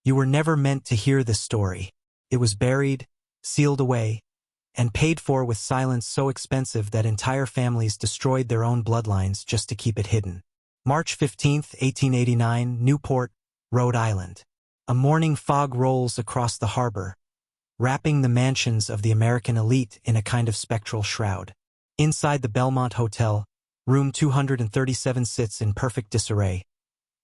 You were never meant to hear this story. It was buried, sealed away, and paid for with silence so expensive that entire families destroyed their own bloodlines just to keep it hidden. March 15, 1889, Newport, Rhode Island. A morning fog rolls across the harbor, wrapping the mansions of the American elite in a kind of spectral shroud. Inside the Belmont Hotel, room 237 sits in perfect disarray.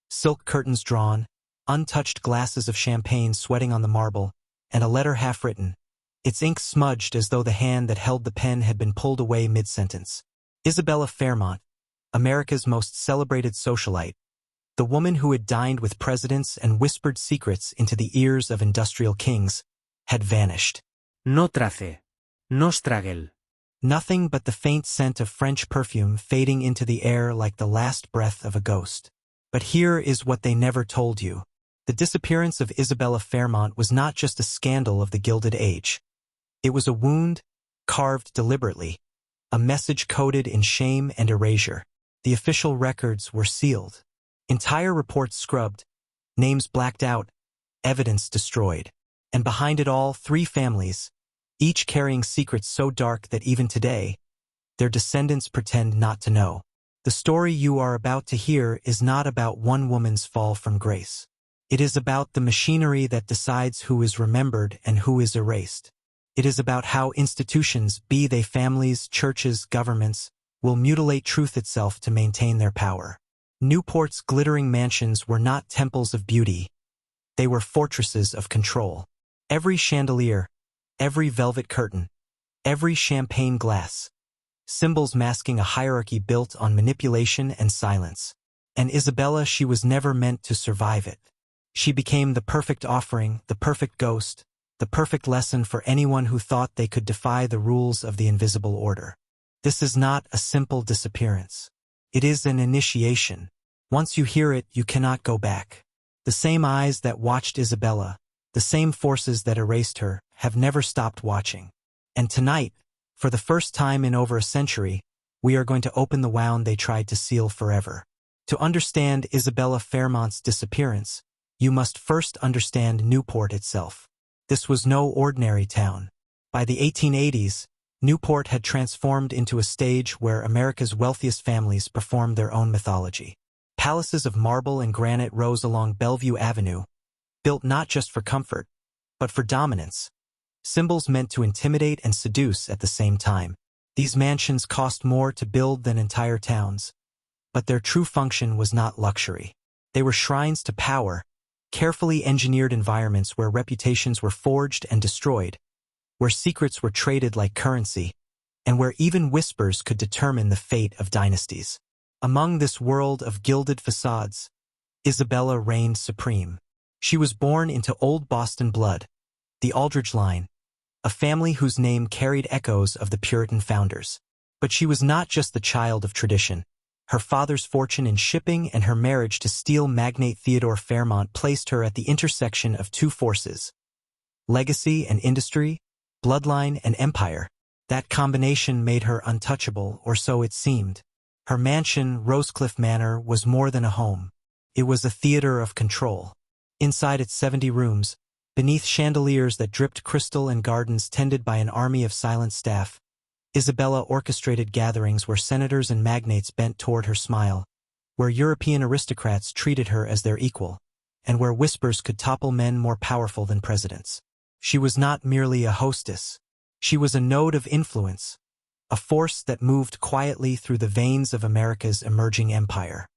Silk curtains drawn, untouched glasses of champagne sweating on the marble, and a letter half-written, its ink smudged as though the hand that held the pen had been pulled away mid-sentence. Isabella Fairmont, America's most celebrated socialite, the woman who had dined with presidents and whispered secrets into the ears of industrial kings, had vanished. No trace. No straggle. Nothing but the faint scent of French perfume fading into the air like the last breath of a ghost. But here is what they never told you. The disappearance of Isabella Fairmont was not just a scandal of the Gilded Age. It was a wound, carved deliberately, a message coded in shame and erasure. The official records were sealed. Entire reports scrubbed, names blacked out, evidence destroyed. And behind it all, 3 families, each carrying secrets so dark that even today, their descendants pretend not to know. The story you are about to hear is not about one woman's fall from grace. It is about the machinery that decides who is remembered and who is erased. It is about how institutions, be they families, churches, governments, will mutilate truth itself to maintain their power. Newport's glittering mansions were not temples of beauty. They were fortresses of control. Every chandelier, every velvet curtain, every champagne glass, symbols masking a hierarchy built on manipulation and silence. And Isabella, she was never meant to survive it. She became the perfect offering, the perfect ghost, the perfect lesson for anyone who thought they could defy the rules of the invisible order. This is not a simple disappearance. It is an initiation. Once you hear it, you cannot go back. The same eyes that watched Isabella, the same forces that erased her, have never stopped watching. And tonight, for the first time in over a century, we are going to open the wound they tried to seal forever. To understand Isabella Fairmont's disappearance, you must first understand Newport itself. This was no ordinary town. By the 1880s, Newport had transformed into a stage where America's wealthiest families performed their own mythology. Palaces of marble and granite rose along Bellevue Avenue, built not just for comfort, but for dominance. Symbols meant to intimidate and seduce at the same time. These mansions cost more to build than entire towns, but their true function was not luxury. They were shrines to power, carefully engineered environments where reputations were forged and destroyed, where secrets were traded like currency, and where even whispers could determine the fate of dynasties. Among this world of gilded facades, Isabella reigned supreme. She was born into old Boston blood, the Aldrich line, a family whose name carried echoes of the Puritan founders. But she was not just the child of tradition. Her father's fortune in shipping and her marriage to steel magnate Theodore Fairmont placed her at the intersection of 2 forces: legacy and industry, bloodline and empire. That combination made her untouchable, or so it seemed. Her mansion, Rosecliff Manor, was more than a home. It was a theater of control. Inside its 70 rooms, beneath chandeliers that dripped crystal and gardens tended by an army of silent staff, Isabella orchestrated gatherings where senators and magnates bent toward her smile, where European aristocrats treated her as their equal, and where whispers could topple men more powerful than presidents. She was not merely a hostess. She was a node of influence, a force that moved quietly through the veins of America's emerging empire.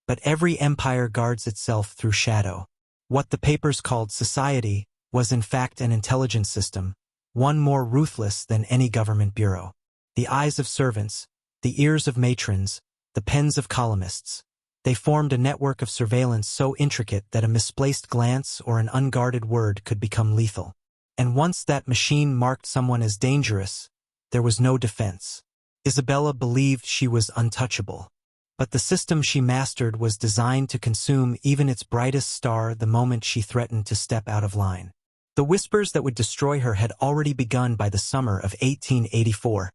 But every empire guards itself through shadow. What the papers called society was in fact an intelligence system, one more ruthless than any government bureau. The eyes of servants, the ears of matrons, the pens of columnists. They formed a network of surveillance so intricate that a misplaced glance or an unguarded word could become lethal. And once that machine marked someone as dangerous, there was no defense. Isabella believed she was untouchable. But the system she mastered was designed to consume even its brightest star the moment she threatened to step out of line. The whispers that would destroy her had already begun by the summer of 1884.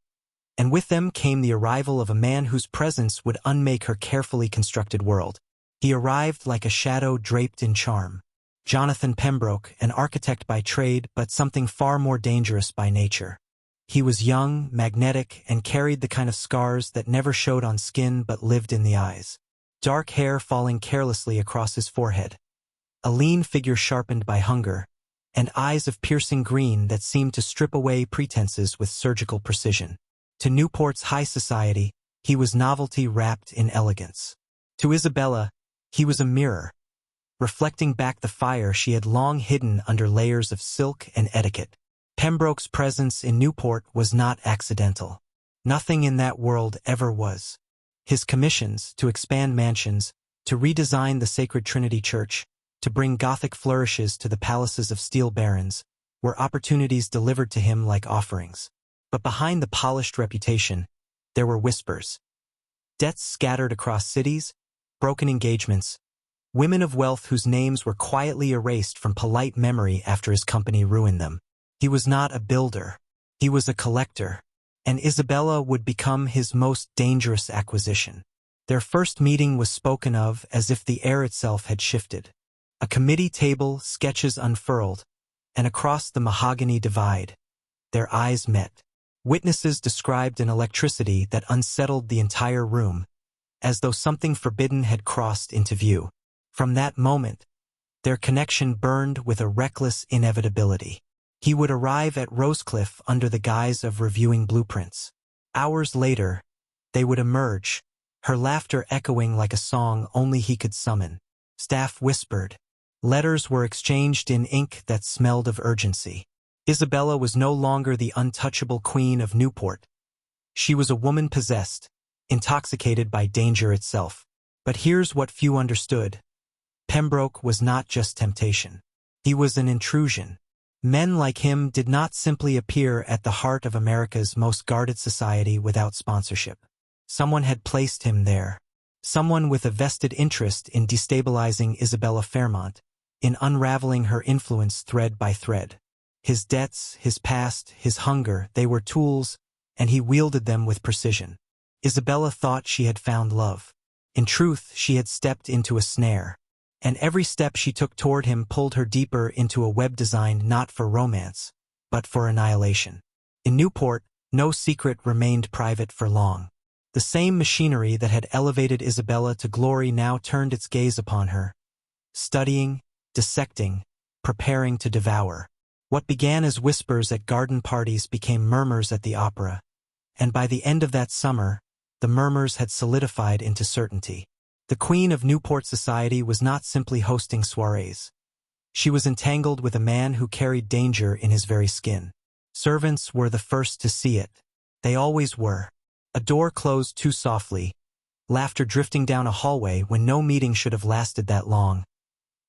And with them came the arrival of a man whose presence would unmake her carefully constructed world. He arrived like a shadow draped in charm. Jonathan Pembroke, an architect by trade but something far more dangerous by nature. He was young, magnetic, and carried the kind of scars that never showed on skin but lived in the eyes. Dark hair falling carelessly across his forehead. A lean figure sharpened by hunger, and eyes of piercing green that seemed to strip away pretenses with surgical precision. To Newport's high society, he was novelty wrapped in elegance. To Isabella, he was a mirror, reflecting back the fire she had long hidden under layers of silk and etiquette. Pembroke's presence in Newport was not accidental. Nothing in that world ever was. His commissions to expand mansions, to redesign the Sacred Trinity Church, to bring Gothic flourishes to the palaces of steel barons, were opportunities delivered to him like offerings. But behind the polished reputation, there were whispers. Debts scattered across cities, broken engagements, women of wealth whose names were quietly erased from polite memory after his company ruined them. He was not a builder. He was a collector, and Isabella would become his most dangerous acquisition. Their first meeting was spoken of as if the air itself had shifted. A committee table, sketches unfurled, and across the mahogany divide, their eyes met. Witnesses described an electricity that unsettled the entire room, as though something forbidden had crossed into view. From that moment, their connection burned with a reckless inevitability. He would arrive at Rosecliff under the guise of reviewing blueprints. Hours later, they would emerge, her laughter echoing like a song only he could summon. Staff whispered. Letters were exchanged in ink that smelled of urgency. Isabella was no longer the untouchable queen of Newport. She was a woman possessed, intoxicated by danger itself. But here's what few understood. Pembroke was not just temptation. He was an intrusion. Men like him did not simply appear at the heart of America's most guarded society without sponsorship. Someone had placed him there. Someone with a vested interest in destabilizing Isabella Fairmont, in unraveling her influence thread by thread. His debts, his past, his hunger, they were tools, and he wielded them with precision. Isabella thought she had found love. In truth, she had stepped into a snare. And every step she took toward him pulled her deeper into a web designed not for romance, but for annihilation. In Newport, no secret remained private for long. The same machinery that had elevated Isabella to glory now turned its gaze upon her, studying, dissecting, preparing to devour. What began as whispers at garden parties became murmurs at the opera, and by the end of that summer, the murmurs had solidified into certainty. The Queen of Newport society was not simply hosting soirees. She was entangled with a man who carried danger in his very skin. Servants were the first to see it. They always were. A door closed too softly, laughter drifting down a hallway when no meeting should have lasted that long.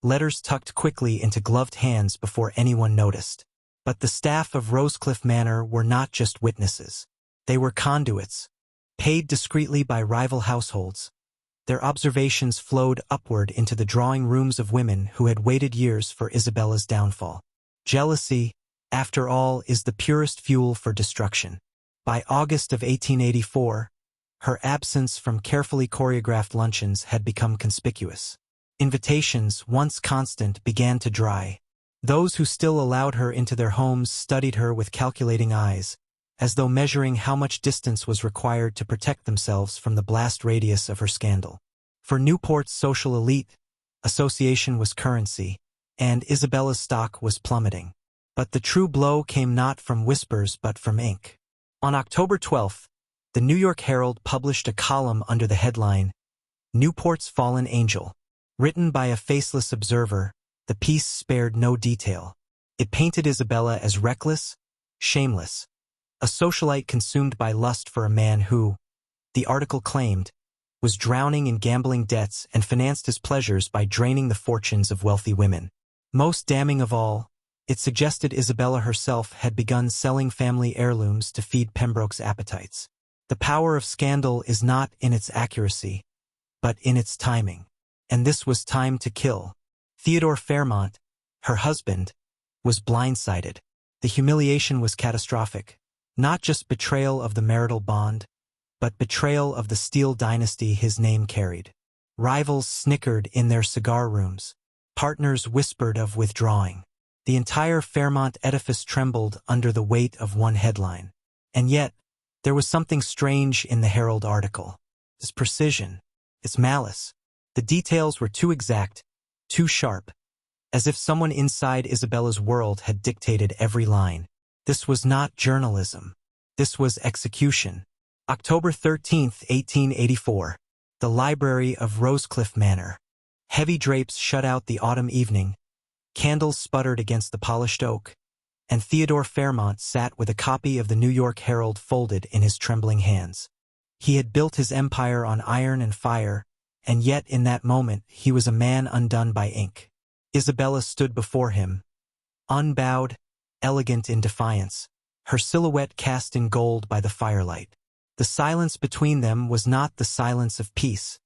Letters tucked quickly into gloved hands before anyone noticed. But the staff of Rosecliff Manor were not just witnesses. They were conduits, paid discreetly by rival households. Their observations flowed upward into the drawing rooms of women who had waited years for Isabella's downfall. Jealousy, after all, is the purest fuel for destruction. By August of 1884, her absence from carefully choreographed luncheons had become conspicuous. Invitations, once constant, began to dry. Those who still allowed her into their homes studied her with calculating eyes, as though measuring how much distance was required to protect themselves from the blast radius of her scandal. For Newport's social elite, association was currency, and Isabella's stock was plummeting. But the true blow came not from whispers but from ink. On October 12th, the New York Herald published a column under the headline, Newport's Fallen Angel. Written by a faceless observer, the piece spared no detail. It painted Isabella as reckless, shameless, a socialite consumed by lust for a man who, the article claimed, was drowning in gambling debts and financed his pleasures by draining the fortunes of wealthy women. Most damning of all, it suggested Isabella herself had begun selling family heirlooms to feed Pembroke's appetites. The power of scandal is not in its accuracy, but in its timing. And this was time to kill. Theodore Fairmont, her husband, was blindsided. The humiliation was catastrophic. Not just betrayal of the marital bond, but betrayal of the steel dynasty his name carried. Rivals snickered in their cigar rooms. Partners whispered of withdrawing. The entire Fairmont edifice trembled under the weight of one headline. And yet, there was something strange in the Herald article. Its precision, its malice. The details were too exact, too sharp, as if someone inside Isabella's world had dictated every line. This was not journalism. This was execution. October 13, 1884. The library of Rosecliff Manor. Heavy drapes shut out the autumn evening. Candles sputtered against the polished oak, and Theodore Fairmont sat with a copy of the New York Herald folded in his trembling hands. He had built his empire on iron and fire, and yet in that moment he was a man undone by ink. Isabella stood before him, unbowed, elegant in defiance, her silhouette cast in gold by the firelight. The silence between them was not the silence of peace,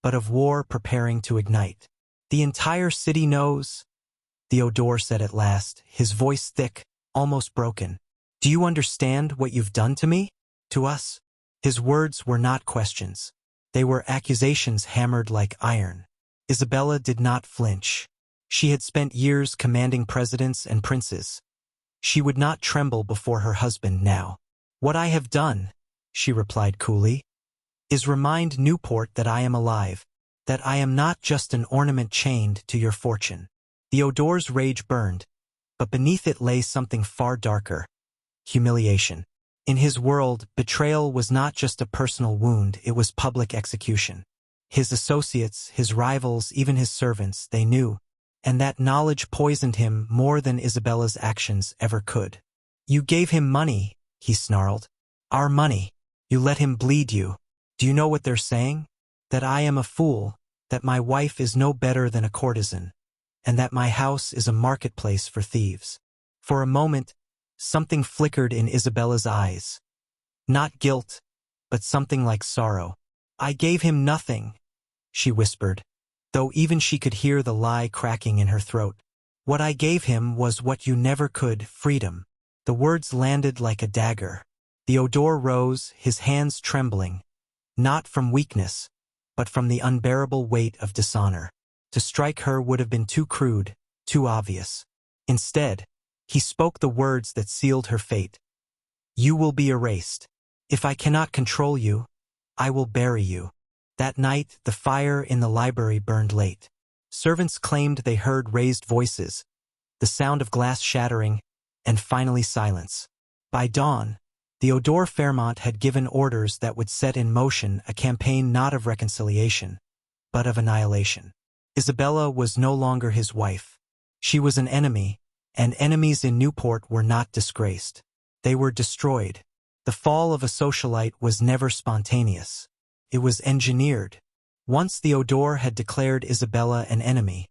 but of war preparing to ignite. "The entire city knows," Theodore said at last, his voice thick, almost broken. "Do you understand what you've done to me? To us?" His words were not questions. They were accusations hammered like iron. Isabella did not flinch. She had spent years commanding presidents and princes. She would not tremble before her husband now. "What I have done," she replied coolly, "is remind Newport that I am alive, that I am not just an ornament chained to your fortune." Theodore's rage burned, but beneath it lay something far darker: humiliation. In his world, betrayal was not just a personal wound, it was public execution. His associates, his rivals, even his servants, they knew, and that knowledge poisoned him more than Isabella's actions ever could. "You gave him money," he snarled. "Our money. You let him bleed you. Do you know what they're saying? That I am a fool, that my wife is no better than a courtesan, and that my house is a marketplace for thieves." For a moment, something flickered in Isabella's eyes. Not guilt, but something like sorrow. "I gave him nothing," she whispered, though even she could hear the lie cracking in her throat. "What I gave him was what you never could, freedom." The words landed like a dagger. Theodore rose, his hands trembling, not from weakness, but from the unbearable weight of dishonor. To strike her would have been too crude, too obvious. Instead, he spoke the words that sealed her fate. "You will be erased. If I cannot control you, I will bury you." That night, the fire in the library burned late. Servants claimed they heard raised voices, the sound of glass shattering, and finally silence. By dawn, Theodore Fairmont had given orders that would set in motion a campaign not of reconciliation, but of annihilation. Isabella was no longer his wife. She was an enemy, and enemies in Newport were not disgraced. They were destroyed. The fall of a socialite was never spontaneous. It was engineered. Once Theodore had declared Isabella an enemy,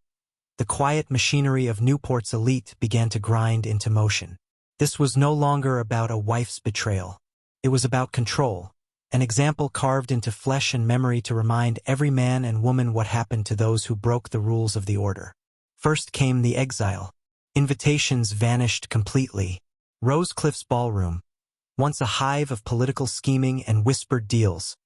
the quiet machinery of Newport's elite began to grind into motion. This was no longer about a wife's betrayal. It was about control, an example carved into flesh and memory to remind every man and woman what happened to those who broke the rules of the order. First came the exile. Invitations vanished completely. Rosecliff's ballroom, once a hive of political scheming and whispered deals,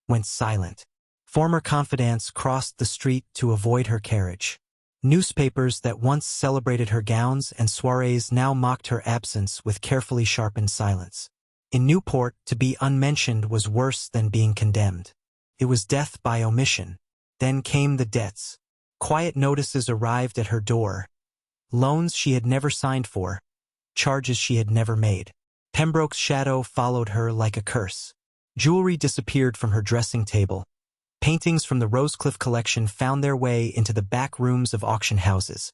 went silent. Former confidants crossed the street to avoid her carriage. Newspapers that once celebrated her gowns and soirees now mocked her absence with carefully sharpened silence. In Newport, to be unmentioned was worse than being condemned. It was death by omission. Then came the debts. Quiet notices arrived at her door. Loans she had never signed for. Charges she had never made. Pembroke's shadow followed her like a curse. Jewelry disappeared from her dressing table. Paintings from the Rosecliff collection found their way into the back rooms of auction houses,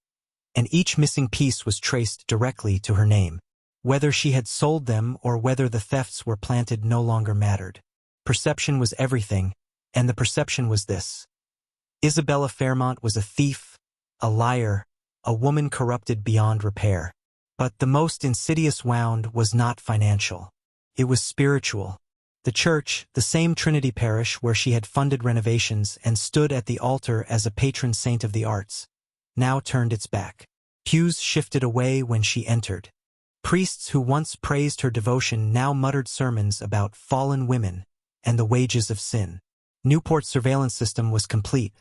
and each missing piece was traced directly to her name. Whether she had sold them or whether the thefts were planted no longer mattered. Perception was everything, and the perception was this: Isabella Fairmont was a thief, a liar, a woman corrupted beyond repair. But the most insidious wound was not financial. It was spiritual. The church, the same Trinity parish where she had funded renovations and stood at the altar as a patron saint of the arts, now turned its back. Pews shifted away when she entered. Priests who once praised her devotion now muttered sermons about fallen women and the wages of sin. Newport's surveillance system was complete.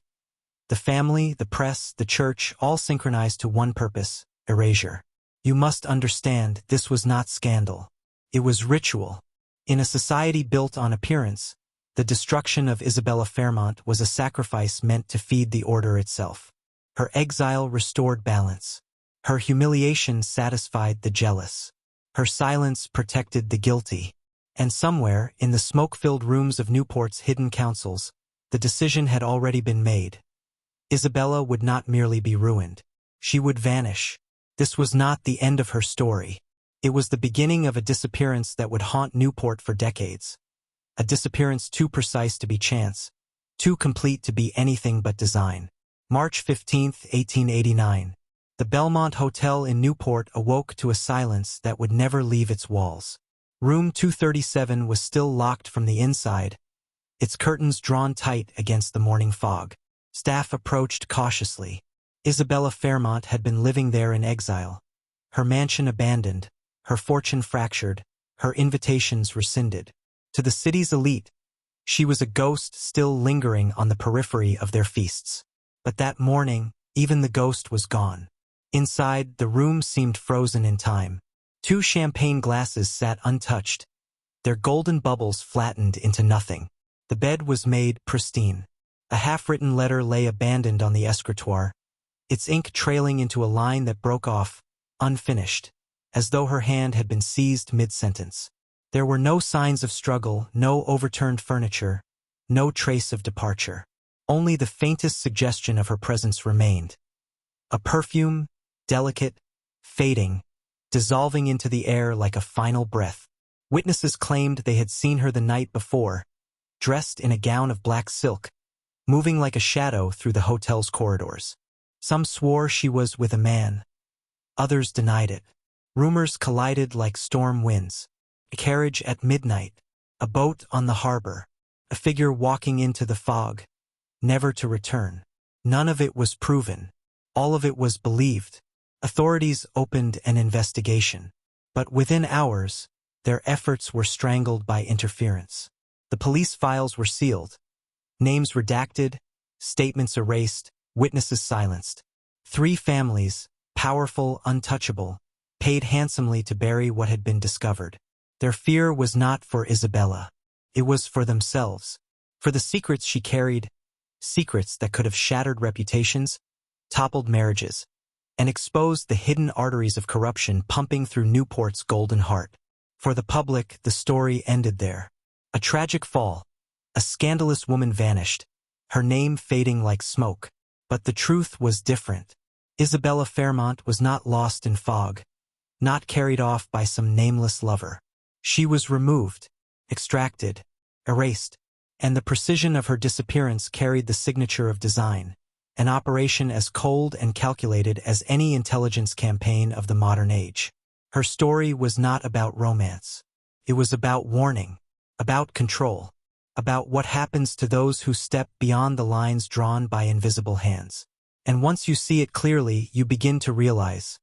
The family, the press, the church, all synchronized to one purpose: erasure. You must understand, this was not scandal. It was ritual. In a society built on appearance, the destruction of Isabella Fairmont was a sacrifice meant to feed the order itself. Her exile restored balance. Her humiliation satisfied the jealous. Her silence protected the guilty. And somewhere, in the smoke-filled rooms of Newport's hidden councils, the decision had already been made. Isabella would not merely be ruined. She would vanish. This was not the end of her story. It was the beginning of a disappearance that would haunt Newport for decades. A disappearance too precise to be chance, too complete to be anything but design. March 15, 1889. The Belmont Hotel in Newport awoke to a silence that would never leave its walls. Room 237 was still locked from the inside, its curtains drawn tight against the morning fog. Staff approached cautiously. Isabella Fairmont had been living there in exile. Her mansion abandoned, her fortune fractured, her invitations rescinded. To the city's elite, she was a ghost still lingering on the periphery of their feasts. But that morning, even the ghost was gone. Inside, the room seemed frozen in time. 2 champagne glasses sat untouched, their golden bubbles flattened into nothing. The bed was made pristine. A half-written letter lay abandoned on the escritoire, its ink trailing into a line that broke off, unfinished, as though her hand had been seized mid-sentence. There were no signs of struggle, no overturned furniture, no trace of departure. Only the faintest suggestion of her presence remained. A perfume, delicate, fading, dissolving into the air like a final breath. Witnesses claimed they had seen her the night before, dressed in a gown of black silk, moving like a shadow through the hotel's corridors. Some swore she was with a man. Others denied it. Rumors collided like storm winds. A carriage at midnight, a boat on the harbor, a figure walking into the fog, never to return. None of it was proven. All of it was believed. Authorities opened an investigation. But within hours, their efforts were strangled by interference. The police files were sealed. Names redacted, statements erased, witnesses silenced. 3 families, powerful, untouchable, paid handsomely to bury what had been discovered. Their fear was not for Isabella. It was for themselves. For the secrets she carried, secrets that could have shattered reputations, toppled marriages, and exposed the hidden arteries of corruption pumping through Newport's golden heart. For the public, the story ended there. A tragic fall. A scandalous woman vanished, her name fading like smoke. But the truth was different. Isabella Fairmont was not lost in fog, not carried off by some nameless lover. She was removed, extracted, erased, and the precision of her disappearance carried the signature of design, an operation as cold and calculated as any intelligence campaign of the modern age. Her story was not about romance. It was about warning, about control, about what happens to those who step beyond the lines drawn by invisible hands. And once you see it clearly, you begin to realize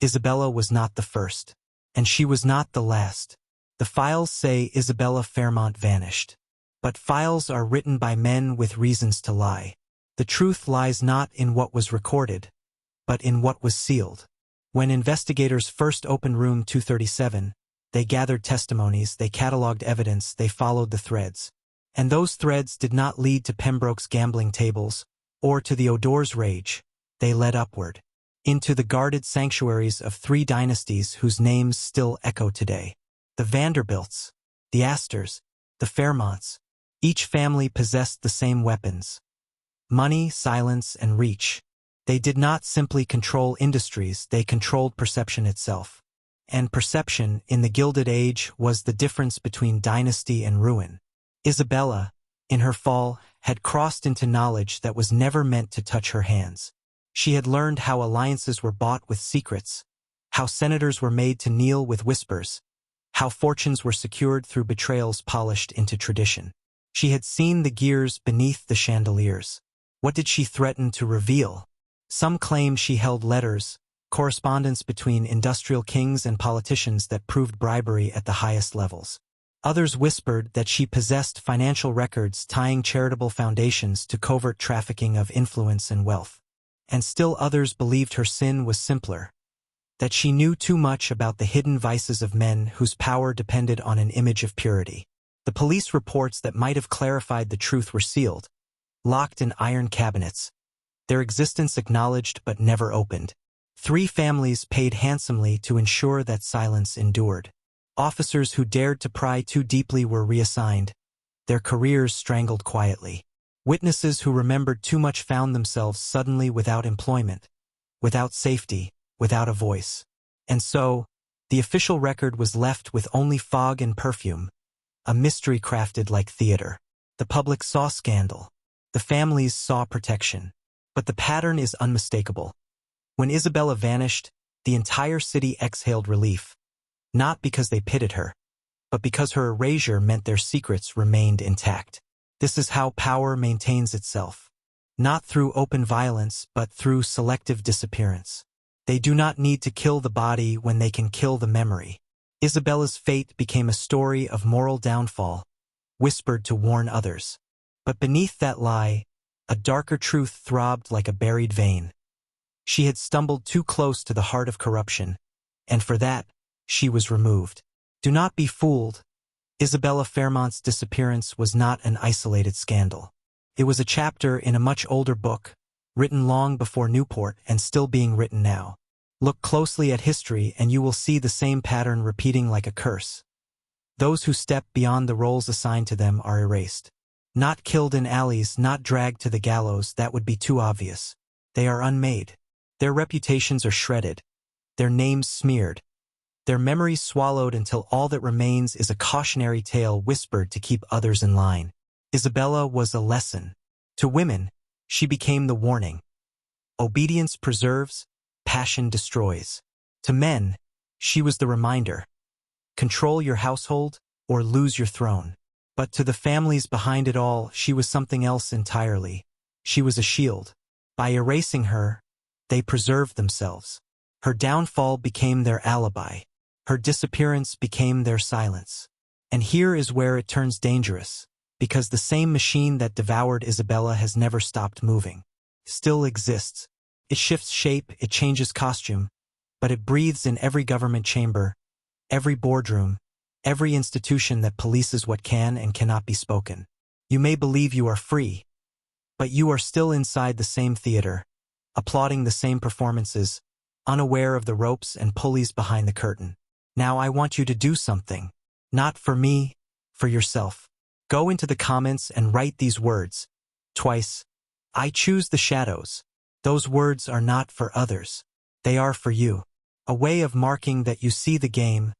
Isabella was not the first, and she was not the last. The files say Isabella Fairmont vanished. But files are written by men with reasons to lie. The truth lies not in what was recorded, but in what was sealed. When investigators first opened room 237, they gathered testimonies, they cataloged evidence, they followed the threads. And those threads did not lead to Pembroke's gambling tables, or to the Odor's rage. They led upward, into the guarded sanctuaries of 3 dynasties whose names still echo today. The Vanderbilts, the Astors, the Fairmonts. Each family possessed the same weapons: money, silence, and reach. They did not simply control industries, they controlled perception itself. And perception, in the Gilded Age, was the difference between dynasty and ruin. Isabella, in her fall, had crossed into knowledge that was never meant to touch her hands. She had learned how alliances were bought with secrets, how senators were made to kneel with whispers, how fortunes were secured through betrayals polished into tradition. She had seen the gears beneath the chandeliers. What did she threaten to reveal? Some claim she held letters, correspondence between industrial kings and politicians that proved bribery at the highest levels. Others whispered that she possessed financial records tying charitable foundations to covert trafficking of influence and wealth. And still others believed her sin was simpler, that she knew too much about the hidden vices of men whose power depended on an image of purity. The police reports that might have clarified the truth were sealed, locked in iron cabinets, their existence acknowledged but never opened. 3 families paid handsomely to ensure that silence endured. Officers who dared to pry too deeply were reassigned, their careers strangled quietly. Witnesses who remembered too much found themselves suddenly without employment, without safety, without a voice. And so, the official record was left with only fog and perfume, a mystery crafted like theater. The public saw scandal. The families saw protection. But the pattern is unmistakable. When Isabella vanished, the entire city exhaled relief, not because they pitied her, but because her erasure meant their secrets remained intact. This is how power maintains itself, not through open violence but through selective disappearance. They do not need to kill the body when they can kill the memory. Isabella's fate became a story of moral downfall, whispered to warn others. But beneath that lie, a darker truth throbbed like a buried vein. She had stumbled too close to the heart of corruption, and for that, she was removed. Do not be fooled. Isabella Fairmont's disappearance was not an isolated scandal. It was a chapter in a much older book, written long before Newport and still being written now. Look closely at history and you will see the same pattern repeating like a curse. Those who step beyond the roles assigned to them are erased. Not killed in alleys, not dragged to the gallows, that would be too obvious. They are unmade. Their reputations are shredded. Their names smeared. Their memories swallowed until all that remains is a cautionary tale whispered to keep others in line. Isabella was a lesson. To women, she became the warning. Obedience preserves, passion destroys. To men, she was the reminder. Control your household or lose your throne. But to the families behind it all, she was something else entirely. She was a shield. By erasing her, they preserved themselves. Her downfall became their alibi. Her disappearance became their silence. And here is where it turns dangerous, because the same machine that devoured Isabella has never stopped moving. Still exists. It shifts shape, it changes costume, but it breathes in every government chamber, every boardroom, every institution that polices what can and cannot be spoken. You may believe you are free, but you are still inside the same theater, applauding the same performances, unaware of the ropes and pulleys behind the curtain. Now I want you to do something. Not for me, for yourself. Go into the comments and write these words. Twice. I choose the shadows. Those words are not for others. They are for you. A way of marking that you see the game,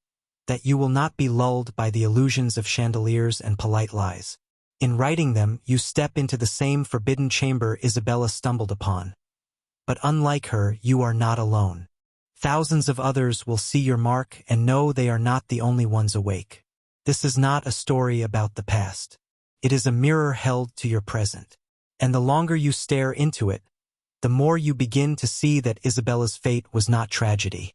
that you will not be lulled by the illusions of chandeliers and polite lies. In writing them, you step into the same forbidden chamber Isabella stumbled upon. But unlike her, you are not alone. Thousands of others will see your mark and know they are not the only ones awake. This is not a story about the past. It is a mirror held to your present. And the longer you stare into it, the more you begin to see that Isabella's fate was not tragedy.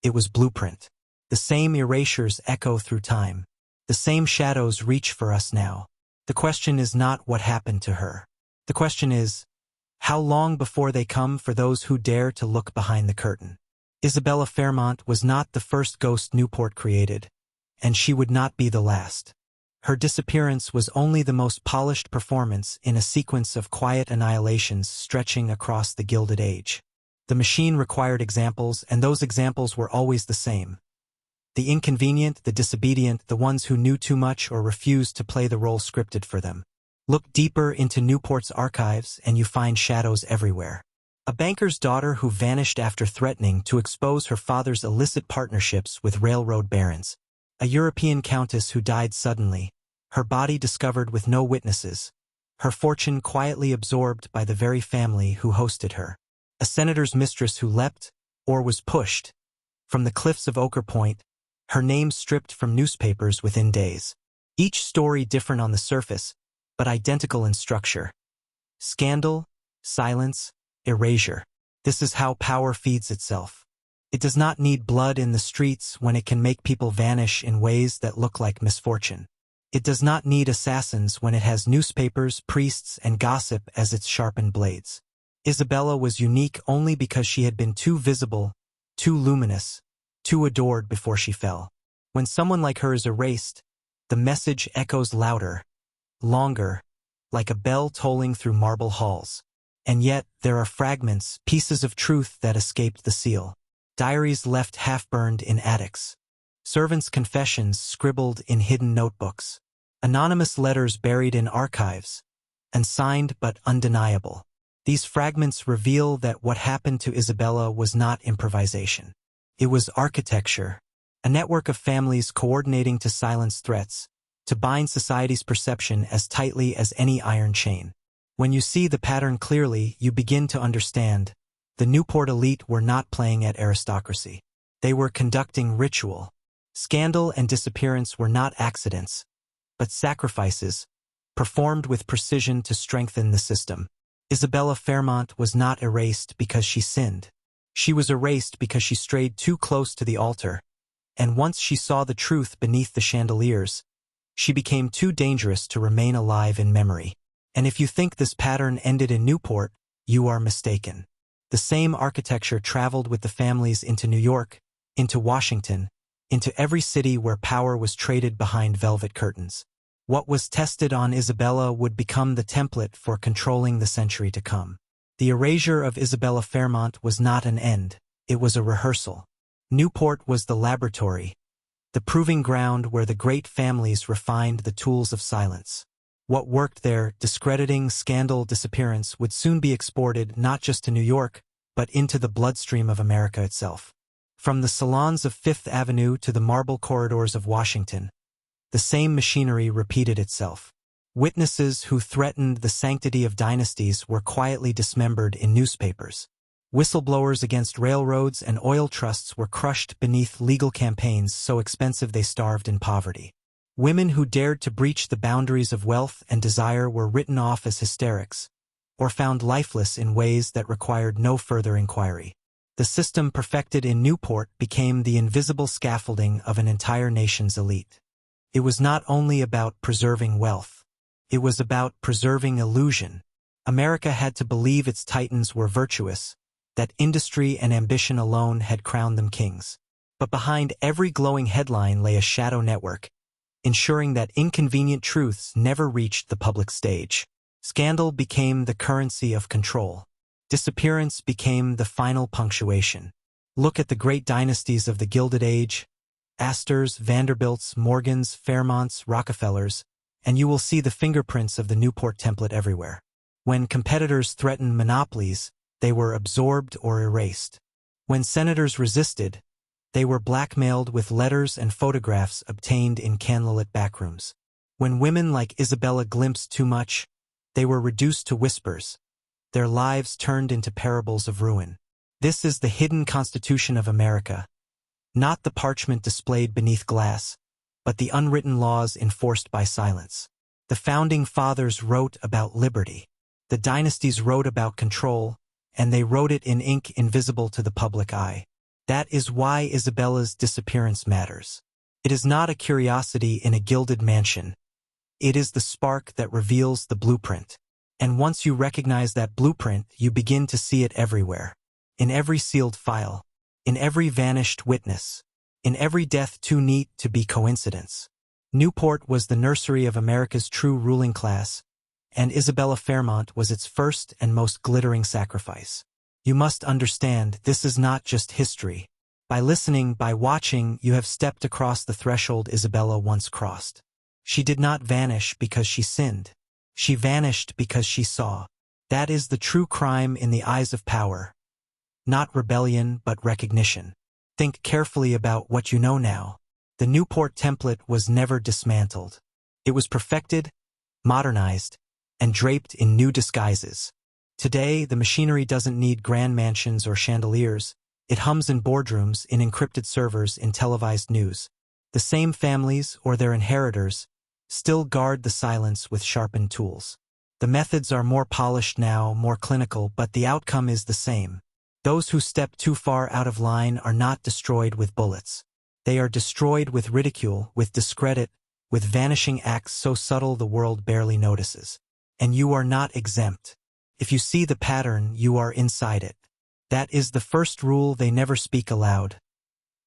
It was blueprint. The same erasures echo through time. The same shadows reach for us now. The question is not what happened to her. The question is, how long before they come for those who dare to look behind the curtain? Isabella Fairmont was not the first ghost Newport created, and she would not be the last. Her disappearance was only the most polished performance in a sequence of quiet annihilations stretching across the Gilded Age. The machine required examples, and those examples were always the same. The inconvenient, the disobedient, the ones who knew too much or refused to play the role scripted for them. Look deeper into Newport's archives and you find shadows everywhere. A banker's daughter who vanished after threatening to expose her father's illicit partnerships with railroad barons. A European countess who died suddenly, her body discovered with no witnesses, her fortune quietly absorbed by the very family who hosted her. A senator's mistress who leapt, or was pushed, from the cliffs of Ochre Point, her name stripped from newspapers within days. Each story different on the surface, but identical in structure. Scandal, silence, erasure. This is how power feeds itself. It does not need blood in the streets when it can make people vanish in ways that look like misfortune. It does not need assassins when it has newspapers, priests, and gossip as its sharpened blades. Isabella was unique only because she had been too visible, too luminous, too adored before she fell. When someone like her is erased, the message echoes louder, longer, like a bell tolling through marble halls. And yet, there are fragments, pieces of truth that escaped the seal. Diaries left half-burned in attics. Servants' confessions scribbled in hidden notebooks. Anonymous letters buried in archives, unsigned but undeniable. These fragments reveal that what happened to Isabella was not improvisation. It was architecture, a network of families coordinating to silence threats, to bind society's perception as tightly as any iron chain. When you see the pattern clearly, you begin to understand. The Newport elite were not playing at aristocracy. They were conducting ritual. Scandal and disappearance were not accidents, but sacrifices, performed with precision to strengthen the system. Isabella Fairmont was not erased because she sinned. She was erased because she strayed too close to the altar, and once she saw the truth beneath the chandeliers, she became too dangerous to remain alive in memory. And if you think this pattern ended in Newport, you are mistaken. The same architecture traveled with the families into New York, into Washington, into every city where power was traded behind velvet curtains. What was tested on Isabella would become the template for controlling the century to come. The erasure of Isabella Fairmont was not an end, it was a rehearsal. Newport was the laboratory, the proving ground where the great families refined the tools of silence. What worked there, discrediting, scandal, disappearance, would soon be exported not just to New York, but into the bloodstream of America itself. From the salons of Fifth Avenue to the marble corridors of Washington, the same machinery repeated itself. Witnesses who threatened the sanctity of dynasties were quietly dismembered in newspapers. Whistleblowers against railroads and oil trusts were crushed beneath legal campaigns so expensive they starved in poverty. Women who dared to breach the boundaries of wealth and desire were written off as hysterics, or found lifeless in ways that required no further inquiry. The system perfected in Newport became the invisible scaffolding of an entire nation's elite. It was not only about preserving wealth. It was about preserving illusion. America had to believe its titans were virtuous, that industry and ambition alone had crowned them kings. But behind every glowing headline lay a shadow network, ensuring that inconvenient truths never reached the public stage. Scandal became the currency of control. Disappearance became the final punctuation. Look at the great dynasties of the Gilded Age, Astors, Vanderbilts, Morgans, Fairmonts, Rockefellers, and you will see the fingerprints of the Newport template everywhere. When competitors threatened monopolies, they were absorbed or erased. When senators resisted, they were blackmailed with letters and photographs obtained in candlelit backrooms. When women like Isabella glimpsed too much, they were reduced to whispers, their lives turned into parables of ruin. This is the hidden constitution of America, not the parchment displayed beneath glass, but the unwritten laws enforced by silence. The founding fathers wrote about liberty. The dynasties wrote about control, and they wrote it in ink invisible to the public eye. That is why Isabella's disappearance matters. It is not a curiosity in a gilded mansion. It is the spark that reveals the blueprint. And once you recognize that blueprint, you begin to see it everywhere. In every sealed file, in every vanished witness, in every death too neat to be coincidence. Newport was the nursery of America's true ruling class, and Isabella Fairmont was its first and most glittering sacrifice. You must understand, this is not just history. By listening, by watching, you have stepped across the threshold Isabella once crossed. She did not vanish because she sinned. She vanished because she saw. That is the true crime in the eyes of power. Not rebellion, but recognition. Think carefully about what you know now. The Newport template was never dismantled. It was perfected, modernized, and draped in new disguises. Today, the machinery doesn't need grand mansions or chandeliers. It hums in boardrooms, in encrypted servers, in televised news. The same families, or their inheritors, still guard the silence with sharpened tools. The methods are more polished now, more clinical, but the outcome is the same. Those who step too far out of line are not destroyed with bullets. They are destroyed with ridicule, with discredit, with vanishing acts so subtle the world barely notices. And you are not exempt. If you see the pattern, you are inside it. That is the first rule they never speak aloud.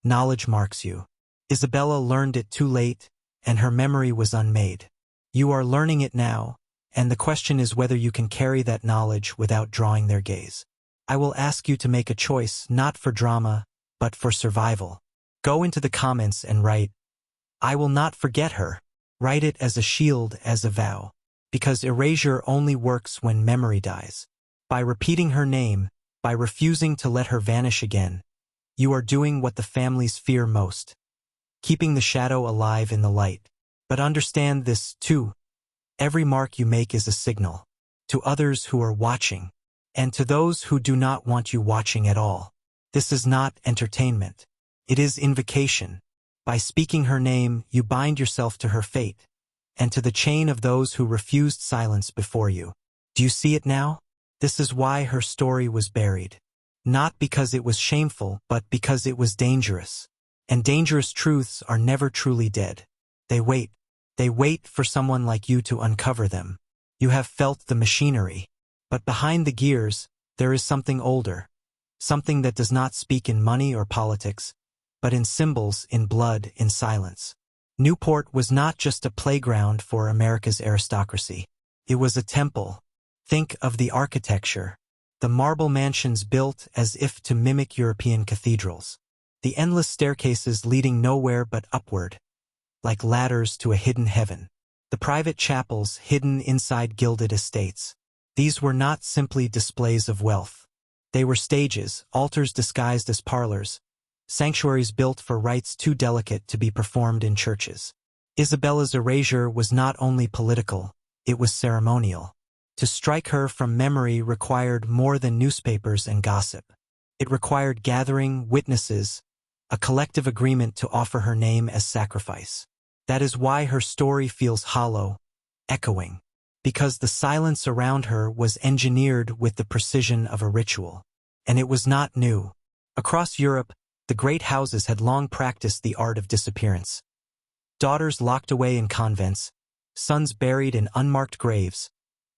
Knowledge marks you. Isabella learned it too late, and her memory was unmade. You are learning it now, and the question is whether you can carry that knowledge without drawing their gaze. I will ask you to make a choice, not for drama, but for survival. Go into the comments and write, "I will not forget her." Write it as a shield, as a vow. Because erasure only works when memory dies. By repeating her name, by refusing to let her vanish again, you are doing what the families fear most, keeping the shadow alive in the light. But understand this, too. Every mark you make is a signal. To others who are watching, and to those who do not want you watching at all. This is not entertainment. It is invocation. By speaking her name, you bind yourself to her fate, and to the chain of those who refused silence before you. Do you see it now? This is why her story was buried. Not because it was shameful, but because it was dangerous. And dangerous truths are never truly dead. They wait. They wait for someone like you to uncover them. You have felt the machinery. But behind the gears, there is something older. Something that does not speak in money or politics, but in symbols, in blood, in silence. Newport was not just a playground for America's aristocracy. It was a temple. Think of the architecture. The marble mansions built as if to mimic European cathedrals. The endless staircases leading nowhere but upward, like ladders to a hidden heaven. The private chapels hidden inside gilded estates. These were not simply displays of wealth. They were stages, altars disguised as parlors, sanctuaries built for rites too delicate to be performed in churches. Isabella's erasure was not only political, it was ceremonial. To strike her from memory required more than newspapers and gossip. It required gathering witnesses, a collective agreement to offer her name as sacrifice. That is why her story feels hollow, echoing. Because the silence around her was engineered with the precision of a ritual. And it was not new. Across Europe, the great houses had long practiced the art of disappearance. Daughters locked away in convents, sons buried in unmarked graves,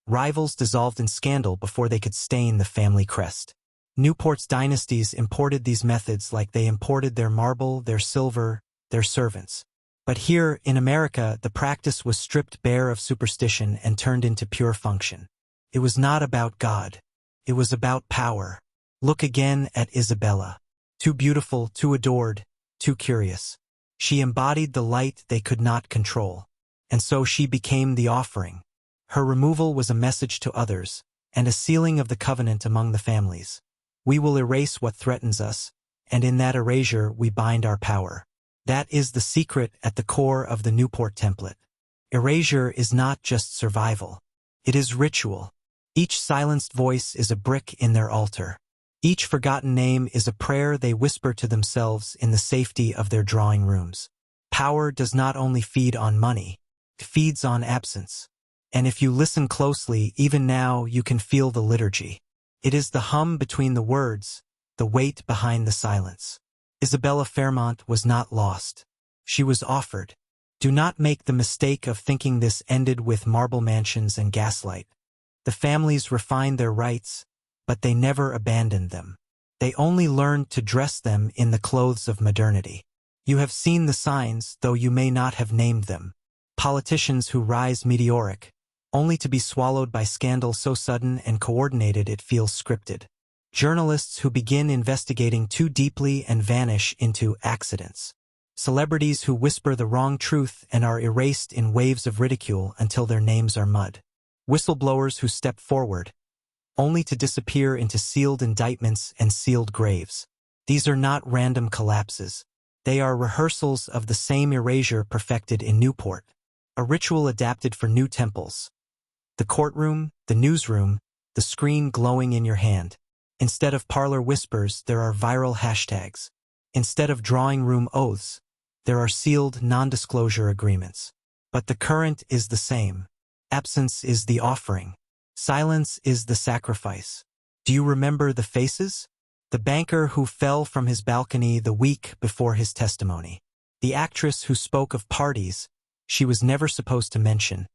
rivals dissolved in scandal before they could stain the family crest. Newport's dynasties imported these methods like they imported their marble, their silver, their servants. But here, in America, the practice was stripped bare of superstition and turned into pure function. It was not about God. It was about power. Look again at Isabella. Too beautiful, too adored, too curious. She embodied the light they could not control. And so she became the offering. Her removal was a message to others, and a sealing of the covenant among the families. We will erase what threatens us, and in that erasure we bind our power. That is the secret at the core of the Newport template. Erasure is not just survival. It is ritual. Each silenced voice is a brick in their altar. Each forgotten name is a prayer they whisper to themselves in the safety of their drawing rooms. Power does not only feed on money, it feeds on absence. And if you listen closely, even now you can feel the liturgy. It is the hum between the words, the weight behind the silence. Isabella Fairmont was not lost. She was offered. Do not make the mistake of thinking this ended with marble mansions and gaslight. The families refined their rights, but they never abandoned them. They only learned to dress them in the clothes of modernity. You have seen the signs, though you may not have named them. Politicians who rise meteoric, only to be swallowed by scandal so sudden and coordinated it feels scripted. Journalists who begin investigating too deeply and vanish into accidents. Celebrities who whisper the wrong truth and are erased in waves of ridicule until their names are mud. Whistleblowers who step forward, only to disappear into sealed indictments and sealed graves. These are not random collapses. They are rehearsals of the same erasure perfected in Newport, a ritual adapted for new temples. The courtroom, the newsroom, the screen glowing in your hand. Instead of parlor whispers, there are viral hashtags. Instead of drawing room oaths, there are sealed non-disclosure agreements. But the current is the same. Absence is the offering. Silence is the sacrifice. Do you remember the faces? The banker who fell from his balcony the week before his testimony. The actress who spoke of parties she was never supposed to mention,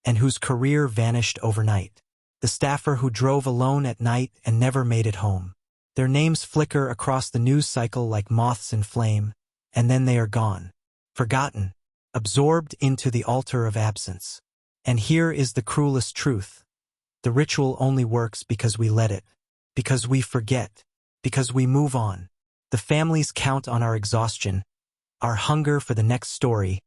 and whose career vanished overnight. The staffer who drove alone at night and never made it home. Their names flicker across the news cycle like moths in flame, and then they are gone. Forgotten. Absorbed into the altar of absence. And here is the cruelest truth. The ritual only works because we let it. Because we forget. Because we move on. The families count on our exhaustion, our hunger for the next story,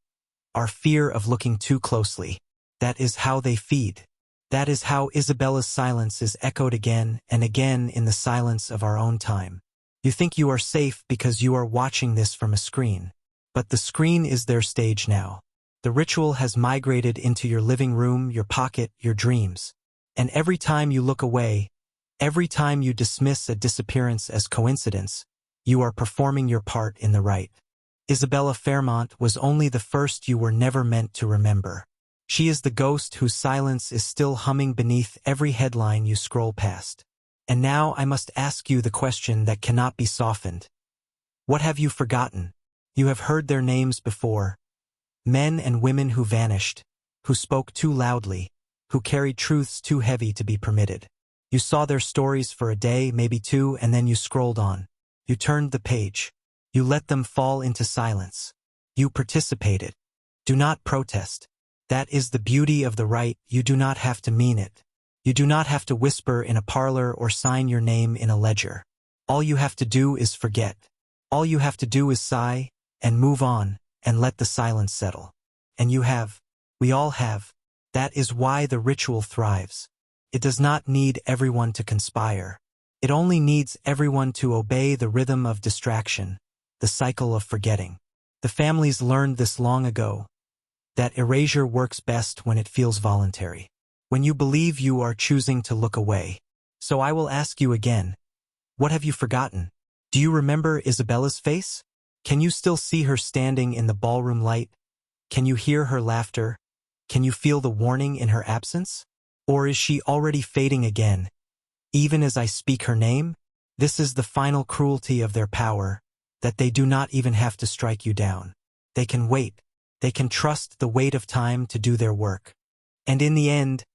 our fear of looking too closely. That is how they feed. That is how Isabella's silence is echoed again and again in the silence of our own time. You think you are safe because you are watching this from a screen. But the screen is their stage now. The ritual has migrated into your living room, your pocket, your dreams. And every time you look away, every time you dismiss a disappearance as coincidence, you are performing your part in the rite. Isabella Fairmont was only the first you were never meant to remember. She is the ghost whose silence is still humming beneath every headline you scroll past. And now I must ask you the question that cannot be softened. What have you forgotten? You have heard their names before. Men and women who vanished, who spoke too loudly, who carried truths too heavy to be permitted. You saw their stories for a day, maybe two, and then you scrolled on. You turned the page. You let them fall into silence. You participated. Do not protest. That is the beauty of the rite. You do not have to mean it. You do not have to whisper in a parlor or sign your name in a ledger. All you have to do is forget. All you have to do is sigh and move on and let the silence settle. And you have. We all have. That is why the ritual thrives. It does not need everyone to conspire. It only needs everyone to obey the rhythm of distraction, the cycle of forgetting. The families learned this long ago, that erasure works best when it feels voluntary, when you believe you are choosing to look away. So I will ask you again, what have you forgotten? Do you remember Isabella's face? Can you still see her standing in the ballroom light? Can you hear her laughter? Can you feel the warning in her absence? Or is she already fading again? Even as I speak her name? This is the final cruelty of their power, that they do not even have to strike you down. They can wait. They can trust the weight of time to do their work. And in the end,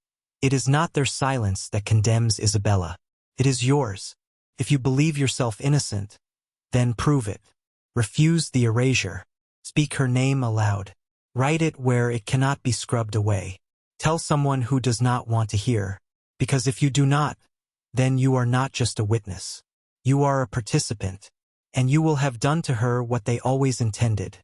it is not their silence that condemns Isabella. It is yours. If you believe yourself innocent, then prove it. Refuse the erasure. Speak her name aloud. Write it where it cannot be scrubbed away. Tell someone who does not want to hear. Because if you do not, then you are not just a witness. You are a participant. And you will have done to her what they always intended.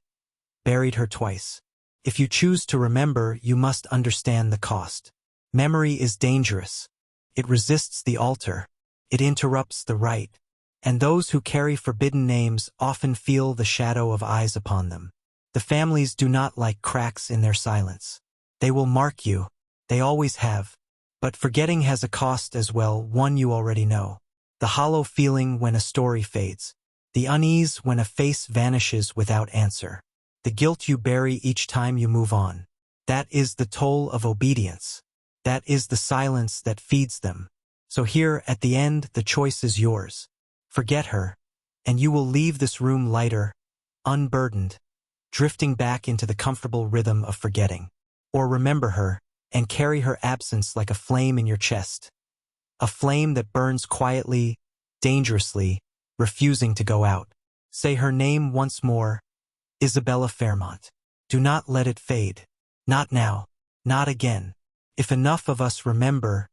Buried her twice. If you choose to remember, you must understand the cost. Memory is dangerous. It resists the altar. It interrupts the rite. And those who carry forbidden names often feel the shadow of eyes upon them. The families do not like cracks in their silence. They will mark you. They always have. But forgetting has a cost as well, one you already know. The hollow feeling when a story fades. The unease when a face vanishes without answer. The guilt you bury each time you move on. That is the toll of obedience. That is the silence that feeds them. So here, at the end, the choice is yours. Forget her, and you will leave this room lighter, unburdened, drifting back into the comfortable rhythm of forgetting. Or remember her, and carry her absence like a flame in your chest. A flame that burns quietly, dangerously, refusing to go out. Say her name once more, Isabella Fairmont. Do not let it fade. Not now. Not again. If enough of us remember,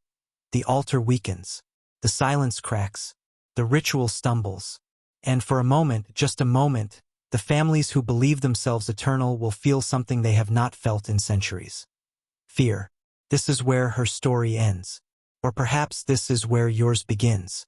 the altar weakens. The silence cracks. The ritual stumbles. And for a moment, just a moment, the families who believe themselves eternal will feel something they have not felt in centuries. Fear. This is where her story ends. Or perhaps this is where yours begins.